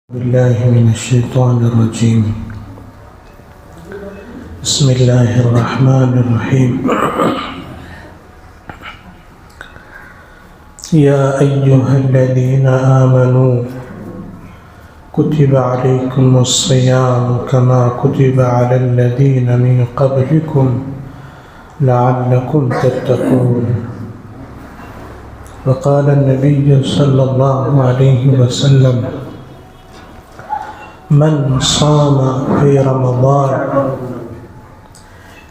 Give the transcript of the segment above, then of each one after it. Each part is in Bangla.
بالله من الشيطان الرجيم. بسم الله الرحمن الرحيم. يا أيها الذين آمنوا كتب عليكم الصيام كما كتب على الذين من قبلكم لعلكم تتقون. وقال النبي صلى الله عليه وسلم: من صام في رمضان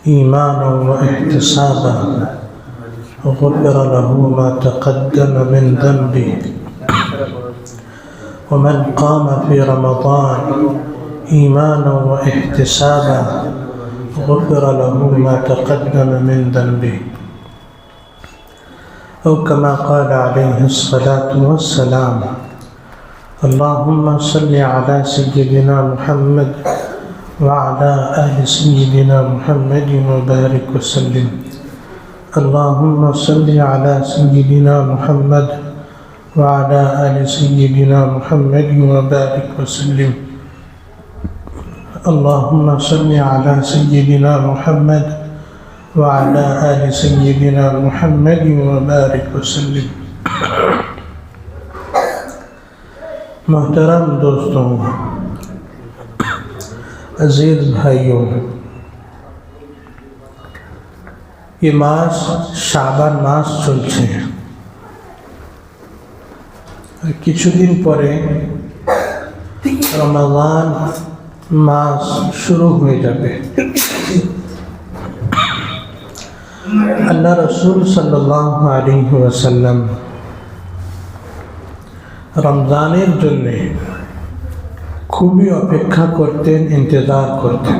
إيمانا واحتسابا غفر له ما تقدم من ذنبه ومن قام في رمضان إيمانا واحتسابا غفر له ما تقدم من ذنبه أو كما قال عليه الصلاة والسلام: اللهم صل على سيدنا محمد وعلى آل سيدنا محمد وبارك وسلم. اللهم صل على سيدنا محمد وعلى آل سيدنا محمد وبارك وسلم. اللهم صل على سيدنا محمد وعلى آل سيدنا محمد وبارك وسلم. मोहतरम दोस्तों, अजीज भाइयों, ये मास শাবান মাস চলছে। কিছুদিন পরে রমাদান মাস শুরু হয়ে যাবে। আল্লাহ রসুল সাল্লাল্লাহু আলাইহি ওয়াসাল্লাম রমজানের জন্যে খুবই অপেক্ষা করতেন, ইন্তজার করতেন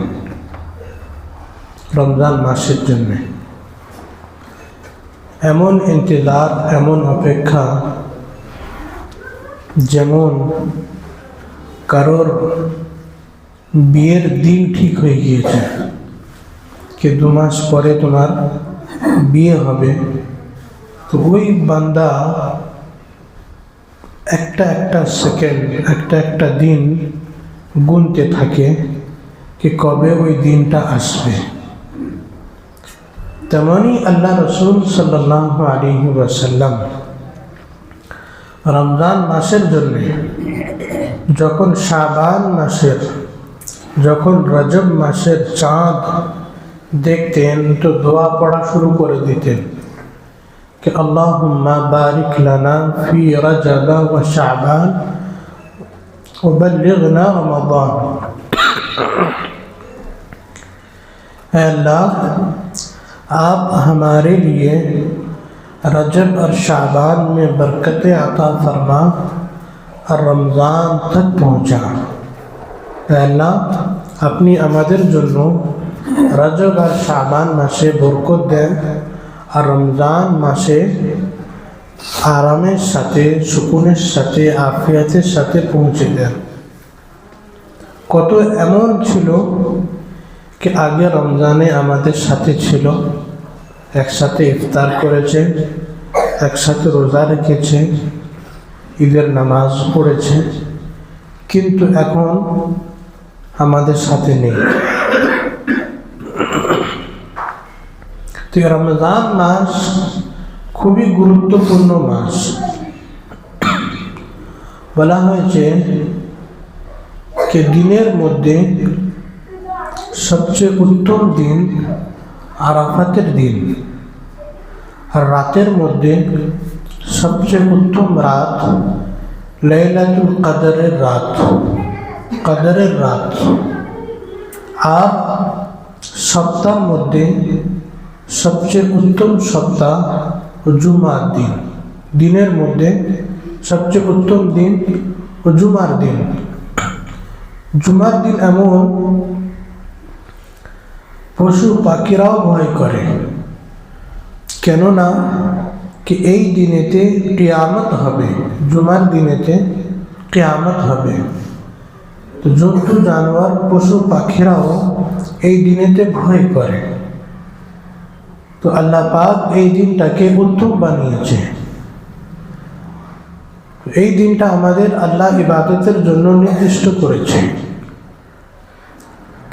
রমজান মাসের জন্যে। এমন ইন্তজার, এমন অপেক্ষা যেমন কারোর বিয়ের দিন ঠিক হয়ে গিয়েছে कि 2 মাস পরে তোমার বিয়ে হবে, তো ওই বান্দা একটা সেকেন্ড, একটা দিন গুনতে থাকে कि কবে ওই দিনটা আসবে। তেমনি আল্লাহ রসুল সাল্লাল্লাহু আলাইহি ওয়াসাল্লাম রমজান মাসের জন্য যখন শাবান মাসের, যখন রজব মাসের চাঁদ দেখতেন তো দোয়া পড়া শুরু করে দিতেন कि अल्लाहुम्मा बारिक लना फी रजब व शाबान व बल्लिगना रमज़ान। अल्लाह, आप हमारे लिए रजब और शाबान में बरकतें अता फरमा और रमज़ान तक पहुँचा। अल्लाह, अपनी আমাদের জন্য রজব আর শাবান মাসে বরকত দেন আর রমজান মাসে আরামের সাথে, সুকুনের সাথে, আফিয়াতের সাথে পৌঁছে দেন। কত এমন ছিল कि আগে রমজানে আমাদের সাথে ছিল, একসাথে ইফতার করেছে, একসাথে রোজা রেখেছে, ঈদের নামাজ পড়েছে, কিন্তু এখন আমাদের সাথে নেই। তো রমজান মাস খুবই গুরুত্বপূর্ণ মাস। বলা হয়েছে कि দিনের মধ্যে সবচেয়ে উত্তম দিন আরাফাতের দিন, আর রাতের মধ্যে সবচেয়ে উত্তম রাত লাইলাতুল কদরের রাত, কদরের রাত। আর সপ্তাহের মধ্যে সবচেয়ে উত্তম সপ্তাহ জুমার দিন, দিনের মধ্যে সবচেয়ে উত্তম দিন জুমার দিন। জুমার দিন এমন পশু পাখিরাও ভয় করে, কেননা कि এই দিনেতে কিয়ামত হবে, জুমার দিনেতে কিয়ামত হবে। তো জন্তু জানোয়ার, পশু পাখিরাও এই দিনেতে ভয় করে। তো আল্লাহ পাক এই দিনটাকে উত্তম বানিয়েছে। এই দিনটা আমাদের আল্লাহ ইবাদতের জন্য নির্দিষ্ট করেছে,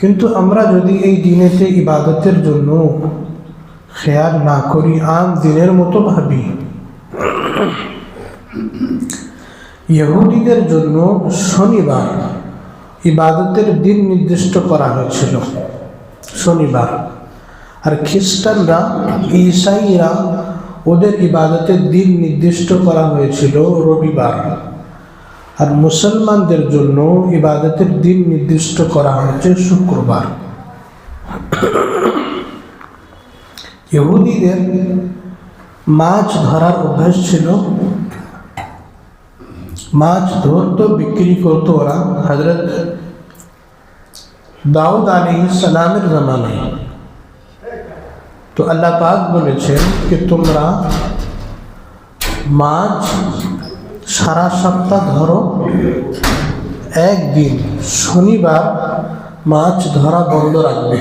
কিন্তু আমরা যদি এই দিনেতে ইবাদতের জন্য খেয়াল না করি, আম দিনের মতো ভাবি। ইহুদিদের জন্য শনিবার ইবাদতের দিন নির্দিষ্ট করা হয়েছিল, শনিবার। আর খ্রিস্টানরা, ঈসাইরা, ওদের ইবাদতের দিন নির্দিষ্ট করা হয়েছিল রবিবার। আর মুসলমানদের জন্য ইবাদতের দিন নির্দিষ্ট করা হয়েছে শুক্রবার। ইহুদিদের মাছ ধরার অভ্যাস ছিল, মাছ ধরতো, বিক্রি করতো ওরা হযরত দাউদ আলাইহিস সালামের জামানায়। তো আল্লাহ পাক বলেছেন कि তোমরা মাছ সারা সপ্তাহ ধরো, একদিন শনিবার মাছ ধরা বন্ধ রাখবে,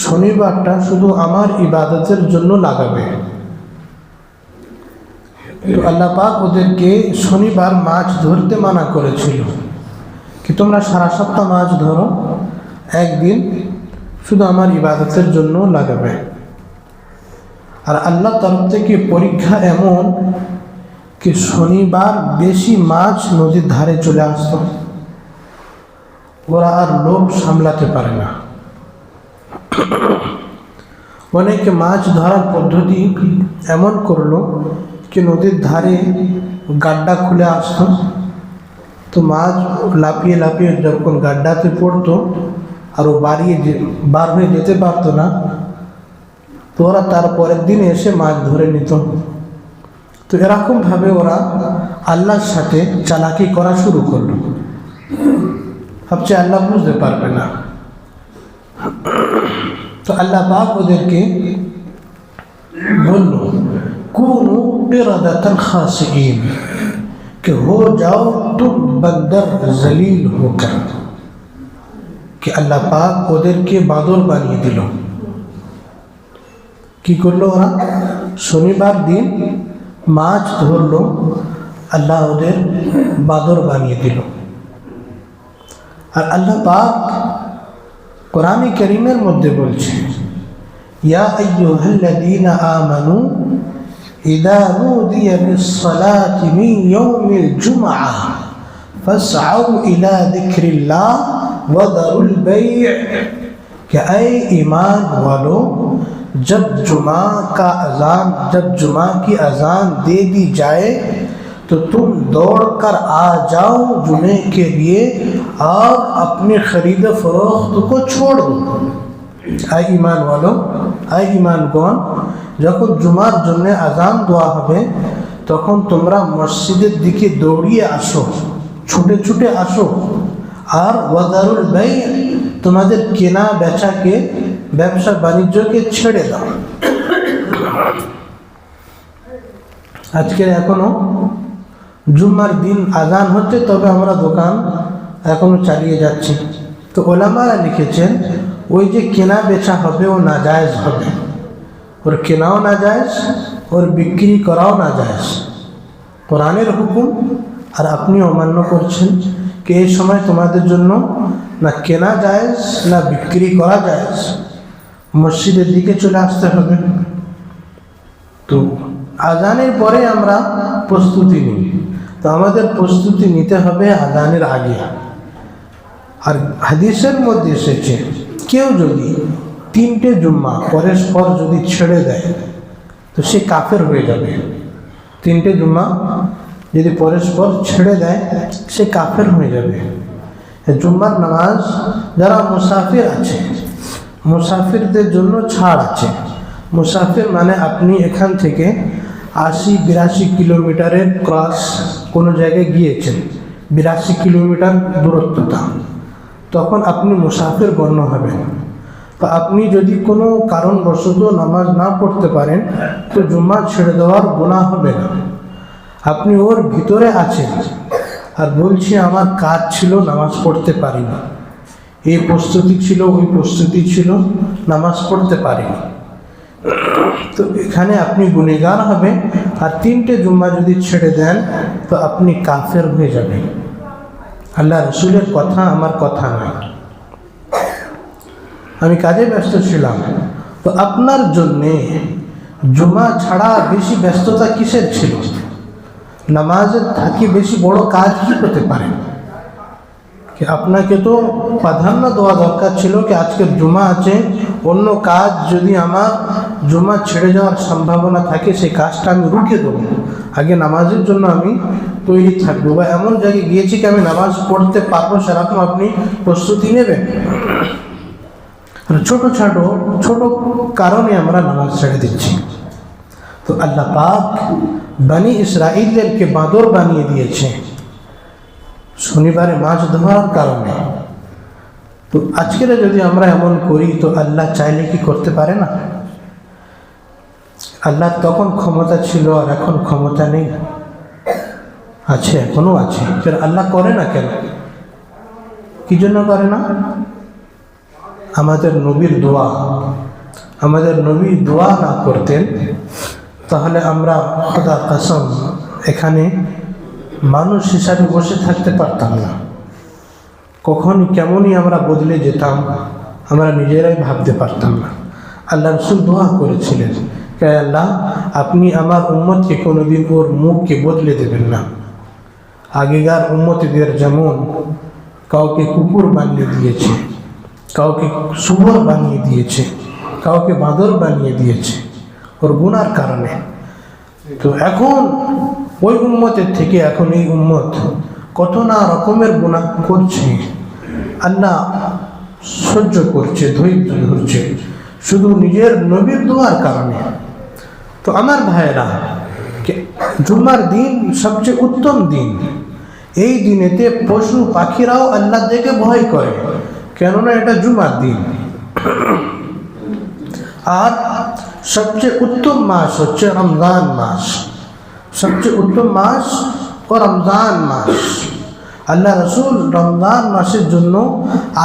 শনিবারটা শুধু আমার ইবাদতের জন্য লাগাবে। তো আল্লাহ পাক ওদেরকে শনিবার মাছ ধরতে মানা করেছিল कि তোমরা সারা সপ্তাহ মাছ ধরো, একদিন শুধু আমার ইবাদতের জন্য লাগাবে। আর আল্লাহ তরফ থেকে পরীক্ষা এমন कि শনিবার বেশি মাছ নদীর ধারে চলে আসতো, ওরা আর লোভ সামলাতে পারে না। অনেকে মাছ ধরার পদ্ধতি এমন করলো कि নদীর ধারে গাড্ডা খুলে আসতো, তো মাছ লাফিয়ে লাফিয়ে যখন গাড্ডাতে পড়তো আর ও বার হয়ে যেতে পারতো না, তো ওরা তার পরের দিন এসে মাছ ধরে নিত। তো এরকমভাবে ওরা আল্লাহর সাথে চালাকি করা শুরু করলো, ভাবছে আল্লাহ বুঝতে পারবে না। তো আল্লাহ পাক ওদেরকে বলল কুনু কিরাদাতান খাসিঈন, कि हो जाओ तुम बंदर जलील होकर, कि আল্লাহ পাক ওদেরকে বাদর বানিয়ে দিল। কি করলো ওরা? শনিবার দিন মাছ ধরলো, আল্লাহ ওদের বাদর বানিয়ে দিল। আর আল্লাহ পাক কোরআনে কারীমের মধ্যে বলছে ইয়া আইয়ুহাল্লাযীনা আমানু ইযা নুদিয়া লিস-সালাতি মিন ইয়াউমিল জুমআহ ফাসআউ ইলা যিকরিল্লাহ ওয়া দারুল বাই', कि ऐ ईमान वालों, जब जुमा की अजान दे दी जाए तो तुम दौड़ कर आ जाओ जुमे के लिए और अपने खरीद फरोख्त को छोड़ दो। ऐ ईमान वालों, ऐ ईमानगण, যখন জুমার জন্য আজান দেওয়া হবে তখন তোমরা মসজিদের দিকে দৌড়িয়ে আসো, ছুটে ছুটে আসো। আর ওয়াদারুল বাই', তোমাদের কেনা বেচাকে, ব্যবসা বাণিজ্যকে ছেড়ে দাও। আজকে এখনো জুম্মার দিন আজান হচ্ছে, তবে আমরা দোকান এখনো চালিয়ে যাচ্ছি। তো ওলামারা লিখেছেন ওই যে কেনা বেচা হবে ও নাজায়েজ হবে, ওর কেনাও নাজায়েজ, ওর বিক্রি করাও নাজায়েজ। কোরআনের হুকুম আর আপনি অমান্য করছেন कि এই সময় তোমাদের জন্য না কেনা জায়েজ না বিক্রি করা জায়েজ, মসজিদের দিকে চলে আসতে হবে। তো আজানের পরে আমরা প্রস্তুতি নিই, তো আমাদের প্রস্তুতি নিতে হবে আজানের আগে। আর হাদিসের মধ্যে এসেছে কেউ যদি 3টে জুম্মা পরস্পর যদি ছেড়ে দেয় তো সে কাফের হয়ে যাবে। 3টে জুম্মা যদি পরস্পর ছেড়ে দেয় সে কাফের হয়ে যাবে। জুম্মার নামাজ যারা মুসাফির আছে, মুসাফিরদের জন্য ছাড় আছে। মুসাফির মানে আপনি এখান থেকে 80-82 কিলোমিটারের ক্রস কোনো জায়গায় গিয়েছেন, 82 কিলোমিটার দূরত্বতা, তখন আপনি মুসাফির গণ্য হবেন। তো আপনি যদি কোনো কারণবশত নামাজ না পড়তে পারেন তো জুম্মা ছেড়ে দেওয়ার গুনাহ হবে না। আপনি ওর ভিতরে আছেন আর বলছি আমার কাজ ছিল, নামাজ পড়তে পারি না, এই প্রস্তুতি ছিল, ওই প্রস্তুতি ছিল, নামাজ পড়তে পারিনি, তো এখানে আপনি গুনেহগার হবেন। আর 3টে জুম্মা যদি ছেড়ে দেন তো আপনি কাফের হয়ে যাবেন। আল্লাহ রসুলের কথা আমার কথা নয়। আমি কাজে ব্যস্ত ছিলাম, তো আপনার জন্যে জুমা ছাড়া বেশি ব্যস্ততা কিসের ছিল? নামাজের থাকি বেশি বড় কাজ কি হতে পারে? कि আপনাকে তো প্রাধান্য দেওয়া দরকার ছিল कि আজকের জুমা আছে, অন্য কাজ যদি আমার জুমা ছেড়ে যাওয়ার সম্ভাবনা থাকে সেই কাজটা আমি রুকিয়ে দেবো, আগে নামাজের জন্য আমি তৈরি থাকবো। বা এমন জায়গায় গিয়েছি কি আমি নামাজ পড়তে পারবো, সেরকম আপনি প্রস্তুতি নেবেন। ছোট ছোট কারণে আমরা নামাজ ছেড়ে দিচ্ছি। তো আল্লাহ পাক বনি ইসরাইলদেরকে বাঁদর বানিয়ে দিয়েছে শনিবারে মাছ ধরার কারণে। তো আজকের যদি আমরা এমন করি তো আল্লাহ চাইলে কি করতে পারে না? আল্লাহ তখন ক্ষমতা ছিল আর এখন ক্ষমতা নেই? আছে, এখনো আছে। আল্লাহ করে না কেন? কি জন্য করে না? আমাদের নবীর দোয়া, আমাদের নবী দোয়া না করতেন তাহলে আমরা খোদার কসম এখানে মানুষ হিসাবে বসে থাকতে পারতাম না। কখন কেমনই আমরা বদলে যেতাম আমরা নিজেরাই ভাবতে পারতাম না। আল্লাহ রসুল দোয়া করেছিলেন, কে আল্লাহ আপনি আমার উম্মতকে কোনোদিন ওর মুখকে বদলে দেবেন না। আগেকার উম্মতদের যেমন কাউকে কুকুর বানিয়ে দিয়েছে, কাউকে শুয়োর বানিয়ে দিয়েছে, কাউকে বাঁদর বানিয়ে দিয়েছে ওর গুনার কারণে। তো এখন ওই উম্মতের থেকে এখন এই উম্মত কত না রকমের গুনাহ করছে, আল্লাহ সহ্য করছে, ধৈর্য ধরছে শুধু নিজের নবীর দোয়ার কারণে। তো আমার ভাইয়েরা, জুমার দিন সবচেয়ে উত্তম দিন। এই দিনেতে পশু পাখিরাও আল্লাহ দেখে ভয় করে, কেননা এটা জুমার দিন। আর সবচেয়ে উত্তম মাস হচ্ছে রমজান মাস। সবচেয়ে উত্তম মাস ও রমজান মাস। আল্লাহ রসুল রমজান মাসের জন্য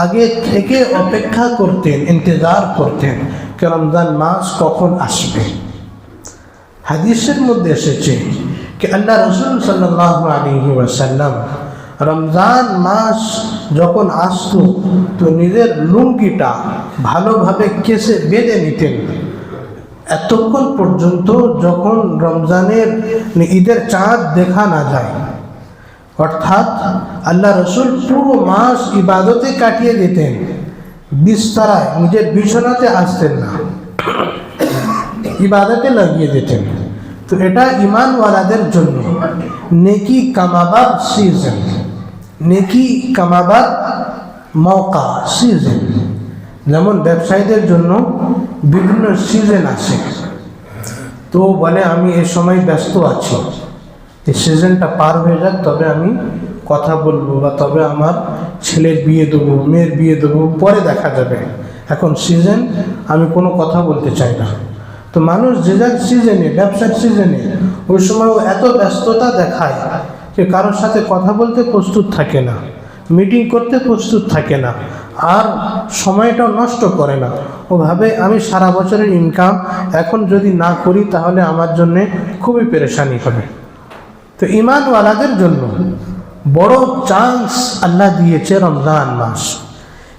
আগে থেকে অপেক্ষা করতেন, ইন্তজার করতেন যে রমজান মাস কখন আসবে। হাদিসের মধ্যে এসেছে कि আল্লাহ রসুল সাল্লাল্লাহু আলাইহি ওয়াসাল্লাম রমজান মাস যখন আসতো তো নিজের লুঙ্গিটা ভালোভাবে কেসে বেঁধে নিতেন এতক্ষণ পর্যন্ত যখন রমজানের ঈদের চাঁদ দেখা না যায়। অর্থাৎ আল্লাহ রসুল পুরো মাস ইবাদতে কাটিয়ে দিতেন, বিছানায় নিজের বিছানাতে আসতেন না, ইবাদতে লাগিয়ে দিতেন। তো এটা ঈমানওয়ালাদের জন্য নেকি কামাবার সিজন, নেকি কামাবার মৌকা সিজন। যেমন ব্যবসায়ীদের জন্য বিভিন্ন সিজন আছে, তো বলে আমি এ সময় ব্যস্ত আছি, এই সিজনটা পার হয়ে যাক তবে আমি কথা বলবো, বা তবে আমার ছেলের বিয়ে দেবো, মেয়ের বিয়ে দেবো, পরে দেখা যাবে, এখন সিজন আমি কোনো কথা বলতে চাই না। তো মানুষ যে যার সিজনে, ব্যবসার সিজনে ওই সময়ও এত ব্যস্ততা দেখায় যে কারোর সাথে কথা বলতে প্রস্তুত থাকে না, মিটিং করতে প্রস্তুত থাকে না, আর সময়টাও নষ্ট করে না। ওভাবে আমি সারা বছরের ইনকাম এখন যদি না করি তাহলে আমার জন্যে খুবই পেরেশানি হবে। তো ঈমানওয়ালাদের জন্য বড় চান্স আল্লাহ দিয়েছে রমজান মাস,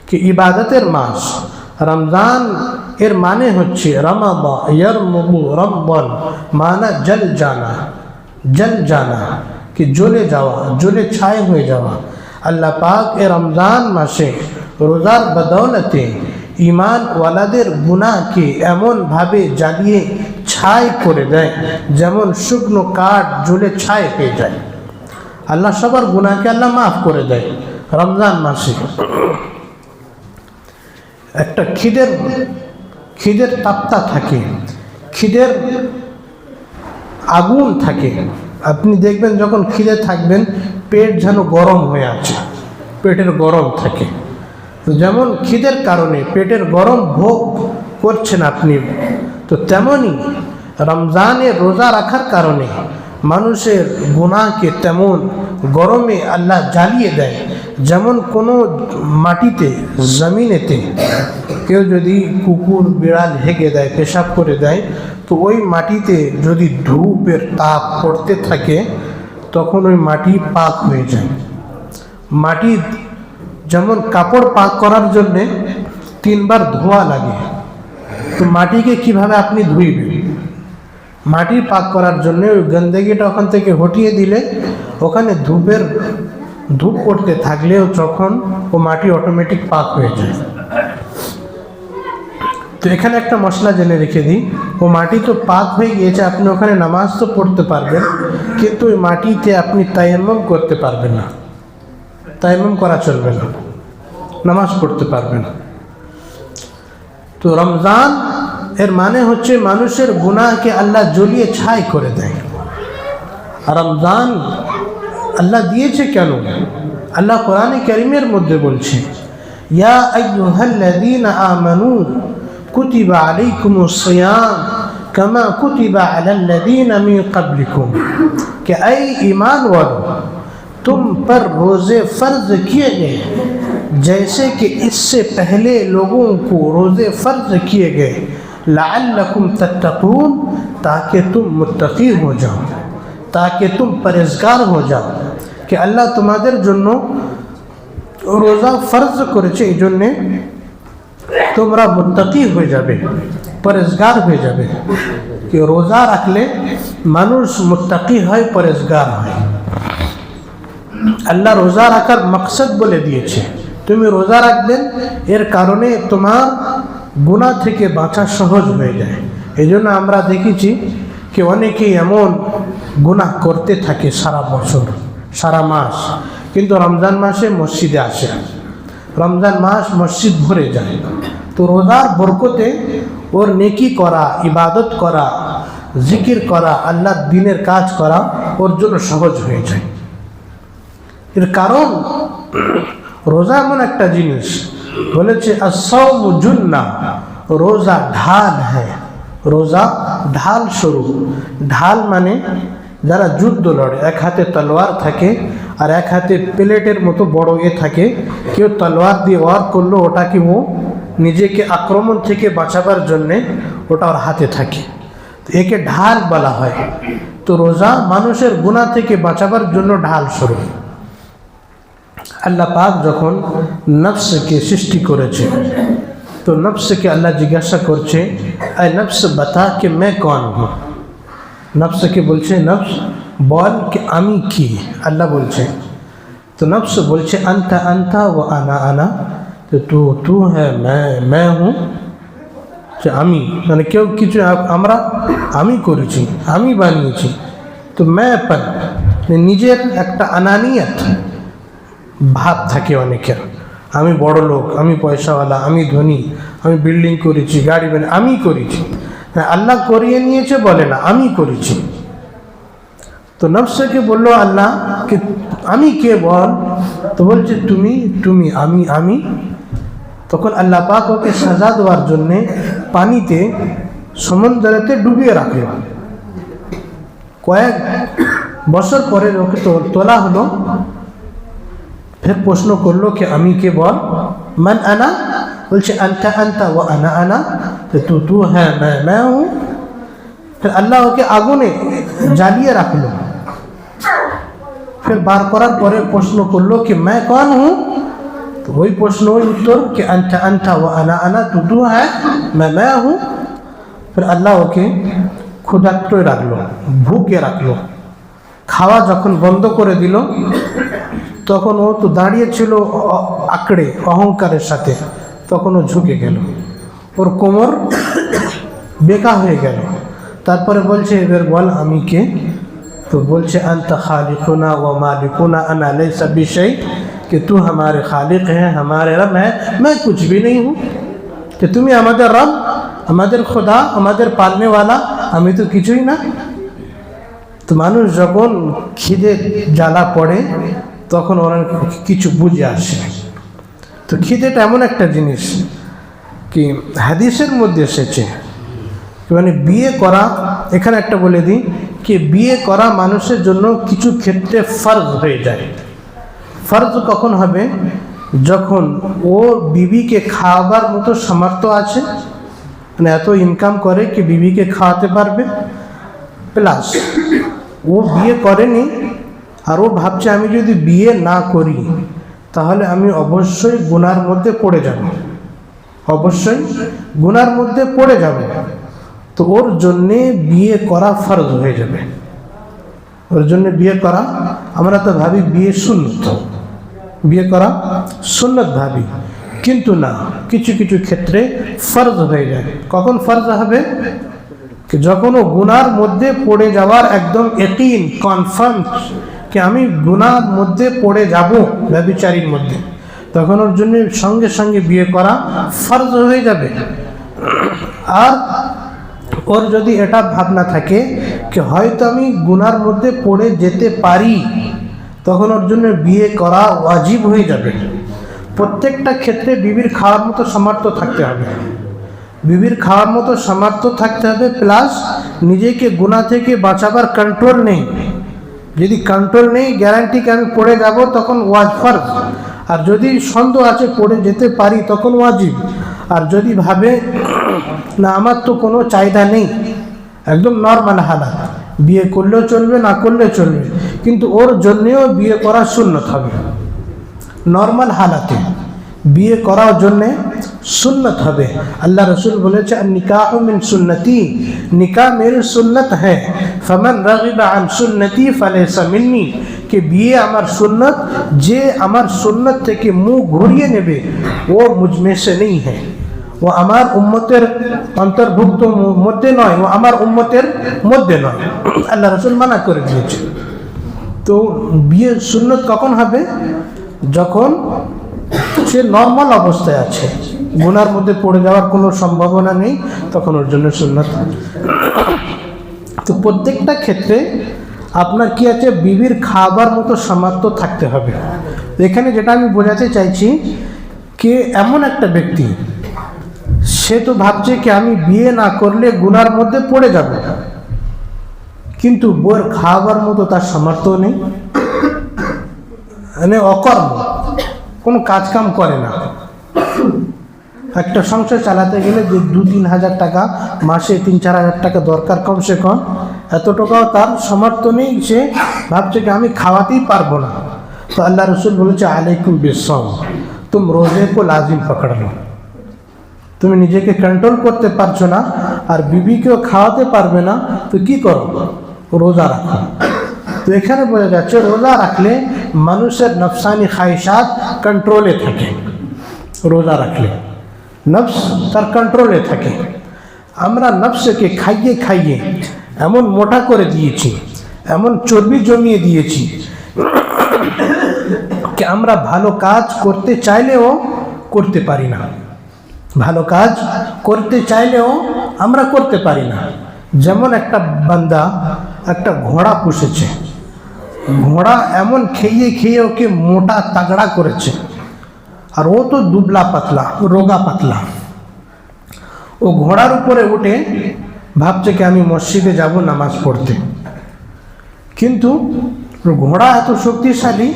কি ইবাদতের মাস। রমজান এর মানে হচ্ছে রমাবা ইয়ারমুবু রব্বান, মানা জল জানা, জল জানা কি জ্বলে যাওয়া, জ্বলে ছাই হয়ে যাওয়া। আল্লাহ পাক এ রমজান মাসে রোজার বদৌলতে ঈমানওয়ালাদের গুনাহকে এমনভাবে জ্বালিয়ে ছাই করে দেয় যেমন শুকনো কাঠ জ্বলে ছাই হয়ে যায়। আল্লাহ সবার গুনাহকে আল্লাহ মাফ করে দেয় রমজান মাসে। একটা খিদের তাপ্তা থাকে, খিদের আগুন থাকে। আপনি দেখবেন যখন খিদে থাকবেন পেট যেন গরম হয়ে আছে, পেটের গরম থাকে। তো যেমন খিদের কারণে পেটের গরম ভোগ করছেন আপনি, তো তেমনই রমজানে রোজা রাখার কারণে মানুষের গুনাহকে তেমন গরমে আল্লাহ জ্বালিয়ে দেয় যেমন কোনো মাটিতে, জমিনেতে কেউ যদি কুকুর বিড়াল হেগে দেয়, পেশাব করে দেয়, তো ওই মাটিতে যদি ধূপের তাপ পড়তে থাকে তখন ওই মাটি পাক হয়ে যায়। মাটি যেমন কাপড় পাক করার জন্যে 3 বার ধোয়া লাগে, তো মাটিকে কিভাবে আপনি ধুইবেন? মাটি পাক করার জন্য ওই গন্দগিটা ওখান থেকে হটিয়ে দিলে ওখানে ধূপ পড়তে থাকলেও যখন ও মাটি অটোমেটিক পাক হয়ে যায়। তো এখানে একটা মশলা জেনে রেখে দিই, ও মাটি তো পাক হয়ে গিয়েছে, আপনি ওখানে নামাজ তো পড়তে পারবেন, কিন্তু ওই মাটিতে আপনি তায়াম্মুম করতে পারবেন না, তায়াম্মুম করা চলবে না, নামাজ পড়তে পারবেন না। তো রমজান এর মানে হচ্ছে মানুষের গুনাহকে আল্লাহ জ্বলিয়ে ছাই করে দেয়। আর রমজান আল্লাহ দিয়েছে কেন? আল্লাহ কোরআনে কারীমের মধ্যে বলছে, ইয়া আইয়ুহাল্লাযীনা আমানু কুতিবা আলাইকুমুস সিয়াম কামা কুতিবা আলাল্লাযীনা মিন ক্বাবলিকুম, कि ऐ ईमान वालों, तुम पर रोज़े फ़र्ज किए गए जैसे कि इससे पहले लोगों को रोज़े फ़र्ज किए गए, लअल्लकुम तत्तकून, ताकि तुम मुत्तकी हो जाओ, ताकि तुम परहेज़गार हो जाओ। कि अल्लाह तुम्हाদের জন্য রোজা ফরজ করেছে, এই জন্যে তোমরা মুত্তাকি হয়ে যাবে, পরেজগার হয়ে যাবে। कि রোজা রাখলে মানুষ মুত্তাকি হয়, পরেজগার হয়। আল্লাহ রোজা রাখার মকসদ বলে দিয়েছে, তুমি রোজা রাখবেন, এর কারণে তোমার গুনাহ থেকে বাঁচা সহজ হয়ে যায়। এই জন্য আমরা দেখেছি कि অনেকেই এমন গুনাহ করতে থাকে সারা বছর, সারা মাস, কিন্তু রমজান মাসে মসজিদে আসে, রমজান মাস মসজিদ ভরে যায়। তো রোজার বরকতে ওর নেকি করা, ইবাদত করা, জিকির করা, আল্লাহর দ্বীনের কাজ করা ওর জন্য সহজ হয়ে যায়। এর কারণ রোজা এমন একটা জিনিস, বলেছে as-sawmu junnah, রোজা ঢাল হ্যাঁ, রোজা ঢাল স্বরূপ। ঢাল মানে যারা যুদ্ধ লড়ে, এক হাতে তলোয়ার থাকে আর এক হাতে প্লেটের মতো বড় থাকে, কেউ তলোয়ার দিয়ে ওয়ার করলো, ওটাকে ও নিজেকে আক্রমণ থেকে বাঁচাবার জন্যে ওটা ওর হাতে থাকে, তো একে ঢাল বলা হয়। তো রোজা মানুষের গুনাহ থেকে বাঁচাবার জন্য ঢাল স্বরূপ। আল্লাহ পাক যখন নফসকে সৃষ্টি করেছে, তো নফসকে আল্লাহ জিজ্ঞাসা করছে, আয় নফস বতা कि मैं कौन हूँ। নফসকে বলছে, নফস বল कि আমি কি। আল্লাহ বলছে, তো নফস বলছে আনতা আনতা ও আনা আনা, তো তু হ্যাঁ मैं हूँ, যে আমি মানে কেউ কিছু আমরা আমি করেছি, আমি বানিয়েছি। তো मैंपन নিজের একটা আনানিয়ত ভাব থাকে অনেকের, আমি বড় লোক, আমি পয়সাওয়ালা, আমি ধনী, আমি বিল্ডিং করেছি, গাড়ি বানিয়ে আমি করেছি। হ্যাঁ, আল্লাহ করিয়ে নিয়েছে বলে না, আমি করেছি। তো নফসকে বললো আল্লাহ कि আমি কে বল, তো বলছে তুমি তুমি আমি। তখন আল্লাহ পাক ওকে সাজা দেওয়ার জন্যে পানিতে সমুদ্রেতে ডুবিয়ে রাখলো। কয়েক বছর পরে ওকে তোলা হলো, फिर प्रश्न करलो कि अमी के बोल, मन अना, बोलছে अंता अंता व अना अना, तो तू है मैं हूँ। फिर अल्लाह ओके आগুনে জ্বালিয়ে রাখলো। फिर बार करार परे प्रश्न करलो कि मैं कौन हूँ, तो वही प्रश्न वही उत्तर कि अंता अंता व अना अना, तू है मैं हूँ। फिर अल्लाह ओके ক্ষুধার্তই রাখলো, ভুকে রাখলো। খাওয়া যখন বন্ধ করে দিল, তখন ও তো দাঁড়িয়েছিল আঁকড়ে অহংকারের সাথে, তখন ও ঝুঁকে গেল, ওর কোমর বেঁকা হয়ে গেল। তারপরে বলছে এবার বল আমি কে, তো বলছে আনতা খালিকুনা ও মালিকুনা আনা লাইসা বিশাই, कि तू हमारे खालिक है, हमारे रब है, मैं कुछ भी नहीं हूँ। कि তুমি আমাদের রব, আমাদের খোদা, আমাদের পালনেওয়ালা, আমি তো কিছুই না। তো মানুষ যখন খিদে জ্বালা পড়ে তখন ওরা কিছু বুঝে আসে। তো খিদেটা এমন একটা জিনিস কি হাদিসের মধ্যে এসেছে, মানে বিয়ে করা, এখানে একটা বলে দিই কি বিয়ে করা মানুষের জন্য কিছু ক্ষেত্রে ফরজ হয়ে যায়। ফরজ কখন হবে, যখন ও বিবিকে খাওয়াবার মতো সামর্থ্য আছে, মানে এত ইনকাম করে কি বিবিকে খাওয়াতে পারবে, প্লাস ও বিয়ে করেনি আর ও ভাবছে আমি যদি বিয়ে না করি তাহলে আমি অবশ্যই গুনার মধ্যে পড়ে যাব, অবশ্যই গুনার মধ্যে পড়ে যাব, তো ওর জন্যে বিয়ে করা ফরজ হয়ে যাবে। ওর জন্য বিয়ে করা, আমরা তো ভাবি বিয়ে সুন্নত, বিয়ে করা সুন্নত ভাবি, কিন্তু না, কিছু কিছু ক্ষেত্রে ফরজ হয়ে যায়। কখন ফরজ হবে? যখন ও গুনার মধ্যে পড়ে যাওয়ার একদম ইয়াকিন, কনফার্ম কি আমি গুনার মধ্যে পড়ে যাব ব্যভিচারীর মধ্যে, তখন ওর জন্য সঙ্গে সঙ্গে বিয়ে করা ফরজ হয়ে যাবে। আর ওর যদি এটা ভাবনা থাকে কি হয়তো আমি গুনার মধ্যে পড়ে যেতে পারি, তখন ওর জন্য বিয়ে করা ওয়াজিব হয়ে যাবে। প্রত্যেকটা ক্ষেত্রে বিবির খাওয়ার মতো সামর্থ্য থাকতে হবে, বিবির খাওয়ার মতো সামর্থ্য থাকতে হবে, প্লাস নিজেকে গুনাহ থেকে বাঁচাবার কন্ট্রোল নেই। যদি কন্ট্রোল নেই, গ্যারান্টিকে আমি পড়ে যাব, তখন ফরজ। আর যদি সন্দেহ আছে পড়ে যেতে পারি, তখন ওয়াজিব। আর যদি ভাবে না আমার তো কোনো চাহিদা নেই, একদম নর্মাল হালাত, বিয়ে করলেও চলবে না করলেও চলবে, কিন্তু ওর জন্যেও বিয়ে করা সুন্নত হবে। নর্মাল হালাতে বিয়ে করার জন্যে সুন্নত হবে। আল্লাহ রসুল বলেছে নিকাহ মিন সুন্নতি, নিকাহ মেরি সুন্নত হ্যাঁ, ফমান রাগিবা আন সুন্নতি ফালাইসা মিন্নি, कि বিয়ে আমার সুন্নত, যে আমার সুন্নত থেকে মুখ ঘুরিয়ে নেবে ও মুঝ में से नहीं है, ও আমার উম্মতের অন্তর্ভুক্ত মধ্যে নয়, ও আমার উম্মতের মধ্যে নয়। আল্লাহ রসুল মানা করে দিয়েছে। তো বিয়ে সুন্নত কখন হবে? যখন সে নর্মাল অবস্থায় আছে, গুনার মধ্যে পড়ে যাওয়ার কোনো সম্ভাবনা নেই, তখন ওর জন্য সুন্নত। তো প্রত্যেকটা ক্ষেত্রে আপনার কি আছে, বিবির খাবার মতো সামর্থ্য থাকতে হবে। এখানে যেটা আমি বোঝাতে চাইছি कि এমন একটা ব্যক্তি, সে তো ভাবছে কি আমি বিয়ে না করলে গুনার মধ্যে পড়ে যাব, কিন্তু বউয়ের খাবার মতো তার সামর্থ্য নেই, মানে অকর্ম, কোনো কাজ কাম করে না। একটা সংসার চালাতে গেলে যে 2-3 হাজার টাকা মাসে, 3-4 হাজার টাকা দরকার কমসে কম, এত টাকাও তার সামর্থ্য নেই, সে ভাবছে কি আমি খাওয়াতেই পারবো না। তো আল্লাহ রসুল বলেছে আলাইকুম বিসসাম, তুম রোজে কো লাজিম পকড় লো। তুমি নিজেকে কন্ট্রোল করতে পারছো না আর বিবিকেও খাওয়াতে পারবে না, তো কি করো? রোজা রাখো। তো এখানে বোঝা যাচ্ছে রোজা রাখলে মানুষের নফসানি খাহিশাত কন্ট্রোলে থাকে। রোজা রাখলে নফস তার কন্ট্রোলে থাকে। আমরা নফসকে খাইয়ে খাইয়ে এমন মোটা করে দিয়েছি, এমন চর্বি জমিয়ে দিয়েছি कि আমরা ভালো কাজ করতে চাইলেও করতে পারি না, ভালো কাজ করতে চাইলেও আমরা করতে পারি না। যেমন একটা বান্দা একটা ঘোড়া পুষেছে, ঘোড়া এমন খেয়ে খেয়ে ওকে মোটা তাগড়া করেছে, আর ও তো দুবলা পাতলা, রোগা পাতলা। ও ঘোড়ার উপরে উঠে ভাবছে কি আমি মসজিদে যাব নামাজ পড়তে, কিন্তু ঘোড়া এত শক্তিশালী,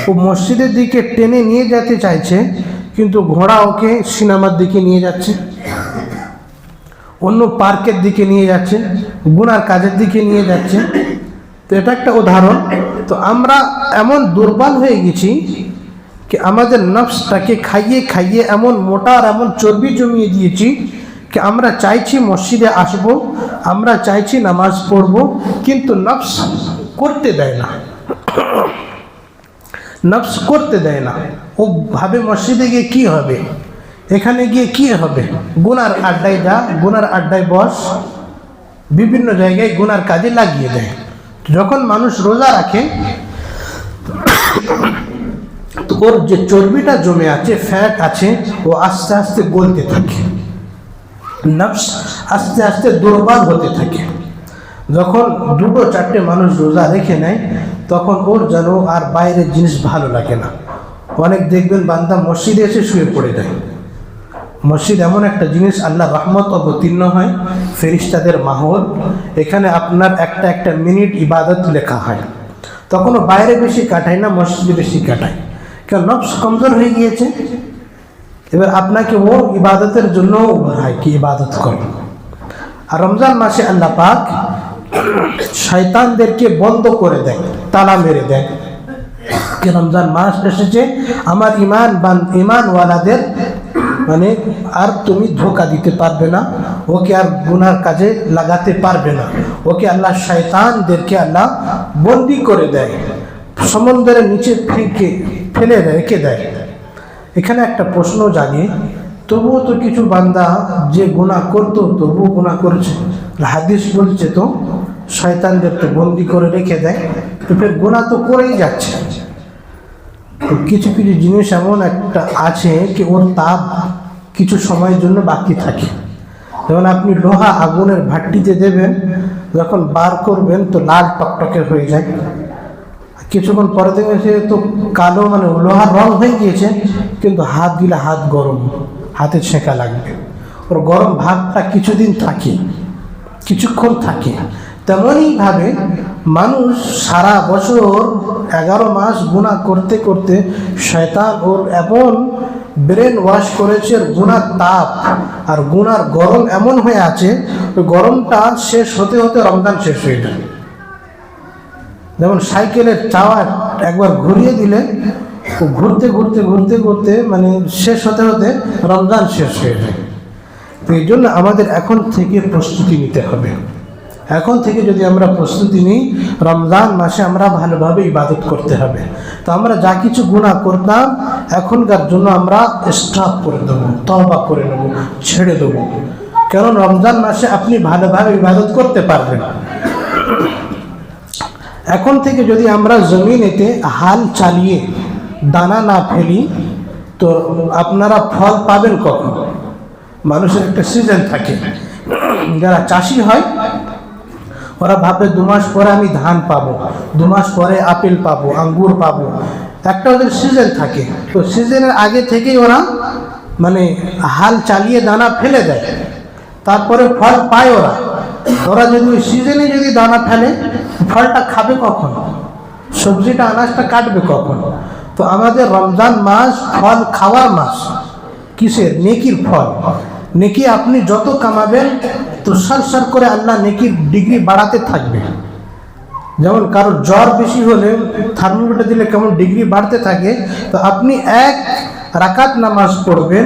ও মসজিদের দিকে টেনে নিয়ে যেতে চাইছে, কিন্তু ঘোড়া ওকে সিনেমার দিকে নিয়ে যাচ্ছে, অন্য পার্কের দিকে নিয়ে যাচ্ছে, গুনার কাজের দিকে নিয়ে যাচ্ছে। তো এটা একটা উদাহরণ। তো আমরা এমন দুর্বল হয়ে গেছি कि আমাদের নফসটাকে খাইয়ে খাইয়ে এমন মোটা আর এমন চর্বি জমিয়ে দিয়েছি कि আমরা চাইছি মসজিদে আসব, আমরা চাইছি নামাজ পড়ব, কিন্তু নফস করতে দেয় না, নফস করতে দেয় না। ও ভাবে মসজিদে গিয়ে কি হবে, এখানে গিয়ে কি হবে, গুনার আড্ডায় যা, গুনার আড্ডায় বস, বিভিন্ন জায়গায় গুনার কাজে লাগিয়ে দেয়। যখন মানুষ রোজা রাখে তো ওর যে চর্বিটা জমে আছে, ফ্যাট আছে, ও আস্তে আস্তে গলতে থাকে, নফস আস্তে আস্তে দুর্বল হতে থাকে। যখন 2-4টে মানুষ রোজা রেখে নেয়, তখন ওর যেন আর বাইরের জিনিস ভালো লাগে না। অনেক দেখবেন বান্দা মসজিদে এসে শুয়ে পড়ে যায়। মসজিদ এমন একটা জিনিস, আল্লাহ রহমত অবতীর্ণ হয়, ফেরেশতাদের মাহল, এখানে আপনার একটা একটা মিনিট ইবাদত লেখা হয়। তখনও বাইরে বেশি কাটায় না, মসজিদে বেশি কাটায়। কারণ নফস কমজোর হয়ে গিয়েছে। এবার আপনাকে ও ইবাদতের জন্য উভরায় কি ইবাদত করে। আর রমজান মাসে আল্লাহ পাক শয়তানদেরকে বন্ধ করে দেয়, তালা মেরে দেয় যে রমজান মাস এসেছে, আমার ইমানওয়ালাদের মানে আর তুমি ধোঁকা দিতে পারবে না, ওকে আর গুনার কাজে লাগাতে পারবে না। ওকে আল্লাহ শয়তানদেরকে আল্লাহ বন্দি করে দেয়, সমুদ্রের নিচে ফেলে রেখে দেয়। এখানে একটা প্রশ্ন জাগে, তবুও তো কিছু বান্দা যে গুনাহ করতো তবুও গুনাহ করছে। হাদিস বলছে তো শয়তানদের তো বন্দি করে রেখে দেয়, তো ফের গুনাহ তো করেই যাচ্ছে। কিছু কিছু জিনিস এমন একটা আছে কি ওর তাপ কিছু সময়ের জন্য বাকি থাকে। যেমন আপনি লোহা আগুনের ভাট্টিতে দেবেন, যখন বার করবেন তো লাল টকটকে হয়ে যায়, কিছুক্ষণ পরে দেখবেন সে তো কালো মানে লোহার রং হয়ে গিয়েছে, কিন্তু হাত দিলে হাত গরম, হাতে ছেঁকা লাগবে। ওর গরম ভাবটা কিছুদিন থাকে, কিছুক্ষণ থাকে। তেমনইভাবে মানুষ সারা বছর 11 মাস গুনাহ করতে করতে শয়তান ওর এমন ব্রেন ওয়াশ করেছে, গুনার তাপ আর গুনার গরম এমন হয়ে আছে, ওই গরমটা শেষ হতে হতে রমজান শেষ হয়ে যায়। যেমন সাইকেলের চাওয়া একবার ঘুরিয়ে দিলে ও ঘুরতে ঘুরতে ঘুরতে ঘুরতে মানে শেষ হতে হতে রমজান শেষ হয়ে যায়। তো এই জন্য আমাদের এখন থেকে প্রস্তুতি নিতে হবে। এখন থেকে যদি আমরা প্রস্তুতি নিই, রমজান মাসে আমরা ভালোভাবে ইবাদত করতে হবে। তো আমরা যা কিছু গুনাহ করতাম এখনকার জন্য আমরা স্টপ করে দেবো, তওবা করে নেব, ছেড়ে দেবো। কারণ রমজান মাসে আপনি ভালোভাবে ইবাদত করতে পারবেন। এখন থেকে যদি আমরা জমিনেতে হাল চালিয়ে দানা না ফেলি তো আপনারা ফল পাবেন কখন? মানুষের একটা সিজন থাকে, যারা চাষি হয় ওরা ভাবে 2 মাস পরে আমি ধান পাবো, 2 মাস পরে আপেল পাবো, আঙ্গুর পাবো, একটা ওদের সিজন থাকে। তো সিজনের আগে থেকেই ওরা মানে হাল চালিয়ে দানা ফেলে দেয়, তারপরে ফল পায় ওরা। ওরা যদি ওই সিজনে যদি দানা ফেলে, ফলটা খাবে কখন? সবজিটা আনাজটা কাটবে কখন? তো আমাদের রমজান মাস ফল খাওয়ার মাস। কিসের? নেকির ফল। নেকি আপনি যত কামাবেন তো সার করে আল্লাহ নেকির ডিগ্রি বাড়াতে থাকবে। যেমন কারোর জ্বর বেশি হলে থার্মোমিটার দিলে কেমন ডিগ্রি বাড়তে থাকে, তো আপনি 1 রাকাত নামাজ পড়বেন,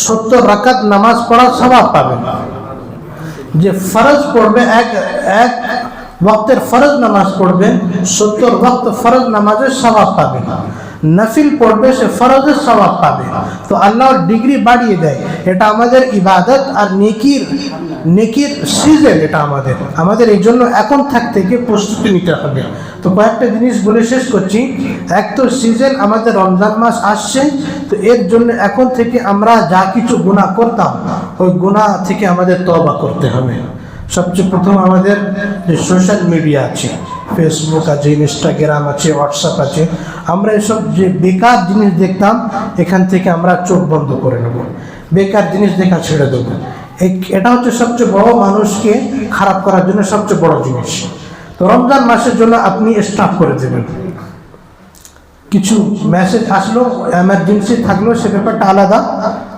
70 রাকাত নামাজ পড়ার সওয়াব পাবেন। যে ফরজ পড়বে, এক ওয়াক্তের ফরজ নামাজ পড়বেন, 70 ওয়াক্ত ফরজ নামাজের সওয়াব পাবেন। নফিল পড়বে, সে ফরজের সওয়াব পাবে। তো আল্লাহর ডিগ্রি বাড়িয়ে দেয়। এটা আমাদের ইবাদত আর নেকির সিজন। এটা আমাদের এই জন্য এখন থেকে প্রস্তুতি নিতে হবে। তো কয়েকটা জিনিস বলে শেষ করছি। এক তো সিজন, আমাদের রমজান মাস আসছে, তো এর জন্য এখন থেকে আমরা যা কিছু গুনাহ করতাম ওই গুনাহ থেকে আমাদের তওবা করতে হবে। সবচেয়ে প্রথম আমাদের যে সোশ্যাল মিডিয়া আছে, ফেসবুক আছে, ইনস্টাগ্রাম আছে, হোয়াটসঅ্যাপ আছে, আমরা এসব যে বেকার জিনিস দেখতাম এখান থেকে আমরা চোখ বন্ধ করে নেব, বেকার জিনিস দেখা ছেড়ে দেবো। এটা হচ্ছে সবচেয়ে বড় মানুষকে খারাপ করার জন্য সবচেয়ে বড় জিনিস। তো রমজান মাসের জন্য আপনি স্টপ করে দেবেন। কিছু মেসেজ আসলো, এমার্জেন্সি থাকলো, সে ব্যাপারটা আলাদা,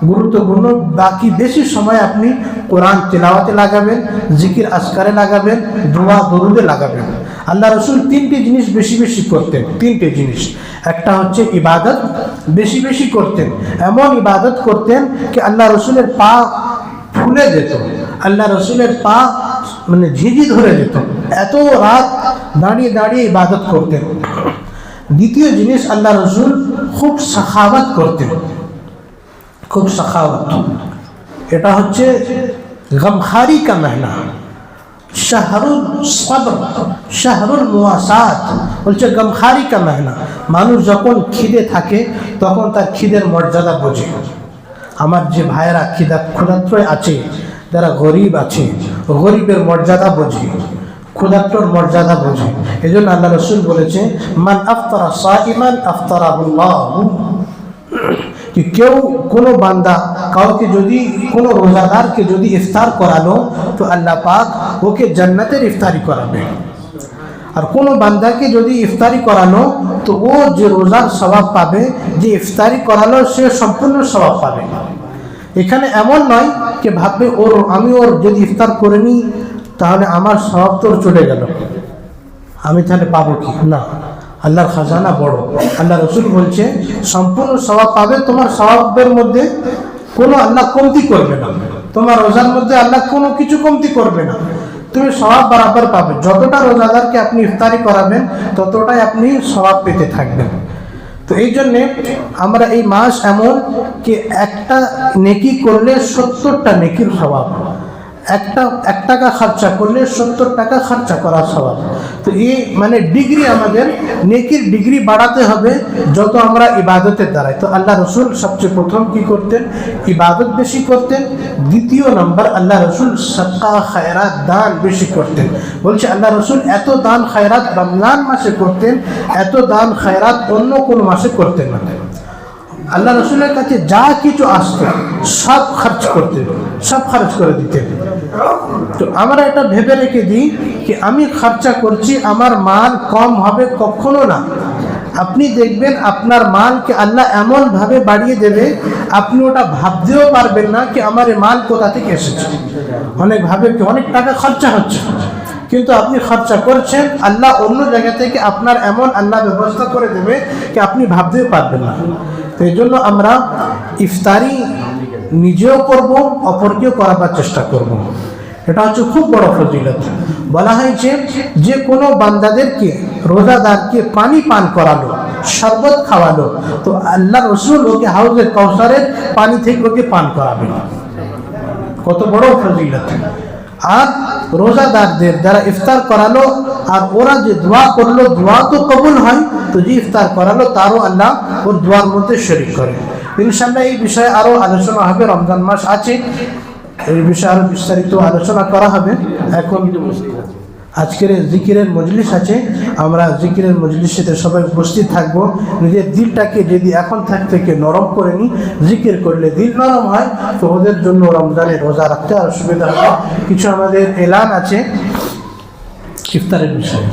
গুরুত্বপূর্ণ। বাকি বেশি সময় আপনি কোরআন তেলাওয়াতে লাগাবেন, জিকির আজকারে লাগাবেন, দোয়া দরুদে লাগাবেন। আল্লাহ রসুল 3টে জিনিস বেশি বেশি করতেন। 3টে জিনিস। একটা হচ্ছে ইবাদত বেশি বেশি করতেন, এমন ইবাদত করতেন কি আল্লাহ রসুলের পা ফুলে যেত, আল্লাহ রসুলের পা মানে ঝিঝি ধরে যেত, এত রাত দাঁড়িয়ে দাঁড়িয়ে ইবাদত করতেন। দ্বিতীয় জিনিস, আল্লাহ রসুল খুব সাখাওয়াত করতেন, খুব সাখাওয়াত। এটা হচ্ছে গমখারি কা মহিনা, শাহরুল সবর, শাহরুল মুওয়াসাত, বলছে গমখারি কা মহিনা। মানুষ যখন খিদে থাকে তখন তার খিদের মর্যাদা বোঝে। আমার যে ভাইয়েরা ক্ষুধার্ত আছে, যারা গরিব আছে, গরিবের মর্যাদা বোঝে, ক্ষুধার্তর মর্যাদা বোঝে। এই জন্য আল্লাহ রসুল বলেছে, মান আফতারা সাইমান আফতারাহুল্লাহ, कि কেউ কোনো বান্দা কাউকে যদি কোনো রোজাদারকে যদি ইফতার করালো তো আল্লাহ পাক ওকে জান্নাতের ইফতারি করাবে। আর কোনো বান্দাকে যদি ইফতারি করানো তো ও যে রোজার স্বভাব পাবে, যে ইফতারি করালো সে সম্পূর্ণ স্বভাব পাবে। এখানে এমন নয় যে ভাববে আমি ওর যদি ইফতার করে নিই তাহলে আমার স্বভাব তোর চলে গেল, আমি তাহলে পাবো কি? না, আল্লাহর খাজানা বড়। আল্লাহ রসুল বলছে সম্পূর্ণ স্বভাব পাবে, তোমার স্বভাবের মধ্যে কোনো আল্লাহ কমতি করবে না, তোমার রোজার মধ্যে আল্লাহ কোনো কিছু কমতি করবে না, তুমি স্বভাব বরাবর পাবে। যতটা রোজাদারকে আপনি ইফতারি করাবেন ততটাই আপনি স্বভাব পেতে থাকবেন। তো এই জন্যে আমরা এই মাস এমন কি একটা নেকি করলে 70টা নেকির স্বভাব, এক টাকা খরচা করলে 70 টাকা খরচা করার স্বভাব। তো এই মানে ডিগ্রি, আমাদের নেকির ডিগ্রি বাড়াতে হবে যত আমরা ইবাদতের দ্বারাই। তো আল্লাহ রসুল সবচেয়ে প্রথম কি করতেন? ইবাদত বেশি করতেন। দ্বিতীয় নম্বর আল্লাহ রসুল সদকা খায়রাত দান বেশি করতেন। বলছে আল্লাহ রসুল এত দান খায়রাত রমজান মাসে করতেন, এত দান খায়রাত অন্য কোনো মাসে করতেন না। আল্লাহ রসুলের কাছে যা কিছু আসতো সব খরচ করতেন, সব খরচ করে দিতেন। তো আমরা এটা ভেবে রেখে দিই কি আমি খরচা করছি, আমার মাল কম হবে, কখনো না। আপনি দেখবেন আপনার মালকে আল্লাহ এমনভাবে বাড়িয়ে দেবে আপনি ওটা ভাবতেও পারবেন না কি আমার এই মাল কোথা থেকে এসেছে। অনেক ভাবে কি অনেক টাকা খরচা হচ্ছে, কিন্তু আপনি খরচা করছেন, আল্লাহ অন্য জায়গা থেকে আপনার এমন আল্লাহ ব্যবস্থা করে দেবে কি আপনি ভাবতেও পারবেন না। তো এই জন্য আমরা ইফতারি নিজেও করব, অপরকেও করাবার চেষ্টা করব। এটা হচ্ছে খুব বড় ফজিলত। বলা হয়েছে যে কোনো বান্দাদেরকে, রোজাদারকে পানি পান করালো, শরবত খাওয়ালো, তো আল্লাহ রসুল ওকে হাউজে কাউসারের পানি থেকে ওকে পান করাবেন। কত বড় ফজিলত। আর রোজাদারদের যারা ইফতার করালো আর ওরা যে দোয়া করলো, দোয়া তো কবুল হয়, তো যে ইফতার করালো তারও আল্লাহ ওর দোয়ার মধ্যে শরীক করে। ইনশাআল্লাহ এই বিষয়ে আরও আলোচনা হবে, রমজান মাস আছে, এই বিষয়ে আরও বিস্তারিত আলোচনা করা হবে। এখন আজকের জিকিরের মজলিস আছে, আমরা জিকিরের মজলিসেতে সবাই উপস্থিত থাকবো। নিজের দিলটাকে যদি এখন থেকে নরম করে নিই, জিকির করলে দিল নরম হয়, তো ওদের জন্য রমজানে রোজা রাখতে আর সুবিধা হবে। কিছু আমাদের এলান আছে ইফতারের বিষয়ে।